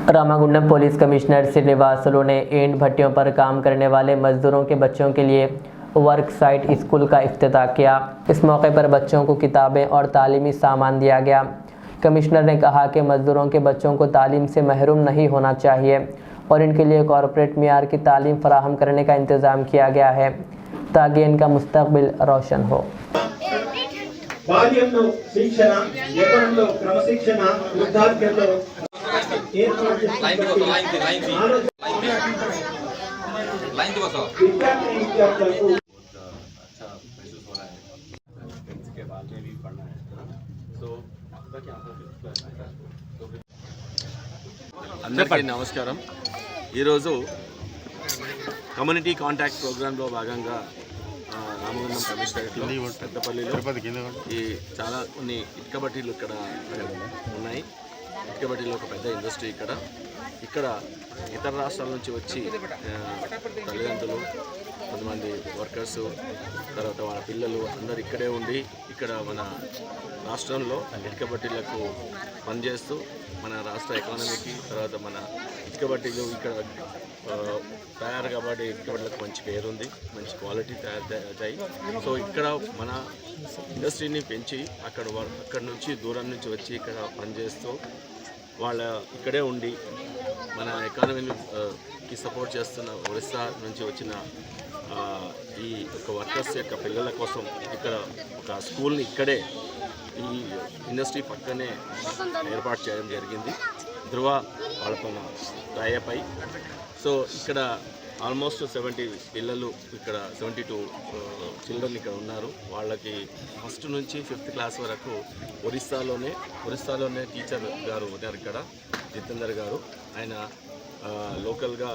Ramagundam police commissioner Srinivasulu ने ईंट भट्टियों पर काम करने वाले मजदूरों के बच्चों के लिए वर्क साइट स्कूल का इफ्तिताह किया। इस मौके पर बच्चों को किताबें और तालीमी सामान दिया गया। कमिश्नर ने कहा कि मजदूरों के बच्चों को तालीम से महरूम नहीं होना चाहिए और इनके लिए कॉर्पोरेट मियार की तालीम फराहम करने का इंतज़ाम किया गया है ताकि इनका मुस्तकबिल रोशन हो। అందరికీ నమస్కారం। ఈరోజు కమ్యూనిటీ కాంటాక్ట్ ప్రోగ్రాంలో భాగంగా రామగుండం కమిషనరేట్లో పెద్దపల్లిలో ఈ చాలా కొన్ని ఇటుక బట్టీలు ఇక్కడ ఉన్నాయి। ఇటుక బట్టీలో ఒక పెద్ద ఇండస్ట్రీ ఇక్కడ ఇతర రాష్ట్రాల నుంచి వచ్చి తల్లిదండ్రులు, కొంతమంది వర్కర్సు, తర్వాత వాళ్ళ పిల్లలు అందరు ఇక్కడే ఉండి ఇక్కడ మన రాష్ట్రంలో ఇటుక బట్టీలకు పనిచేస్తూ మన రాష్ట్ర ఎకానమీకి, తర్వాత మన ఇటుక బట్టీలు ఇక్కడ తయారు కాబట్టి ఇటుక బట్టీలకు మంచి పేరుంది, మంచి క్వాలిటీ తయారవుతాయి। సో ఇక్కడ మన ఇండస్ట్రీని పెంచి అక్కడ నుంచి దూరం నుంచి వచ్చి ఇక్కడ పనిచేస్తూ వాళ్ళ ఇక్కడే ఉండి మన ఎకానమీకి సపోర్ట్ చేస్తున్న ఒరిస్సా నుంచి వచ్చిన ఈ ఒక వర్కర్స్ యొక్క పిల్లల కోసం ఇక్కడ ఒక స్కూల్ని ఇక్కడే ఈ ఇండస్ట్రీ పక్కనే ఏర్పాటు చేయడం జరిగింది। ధృవ వాళ్ళతో టైఅప్ అయి సో ఇక్కడ ఆల్మోస్ట్ 70 పిల్లలు, ఇక్కడ 72 చిల్డ్రన్ ఇక్కడ ఉన్నారు। వాళ్ళకి ఫస్ట్ నుంచి 5th క్లాస్ వరకు ఒరిస్సాలోనే టీచర్ గారు ఉన్నారు ఇక్కడ, జితేందర్ గారు। ఆయన లోకల్గా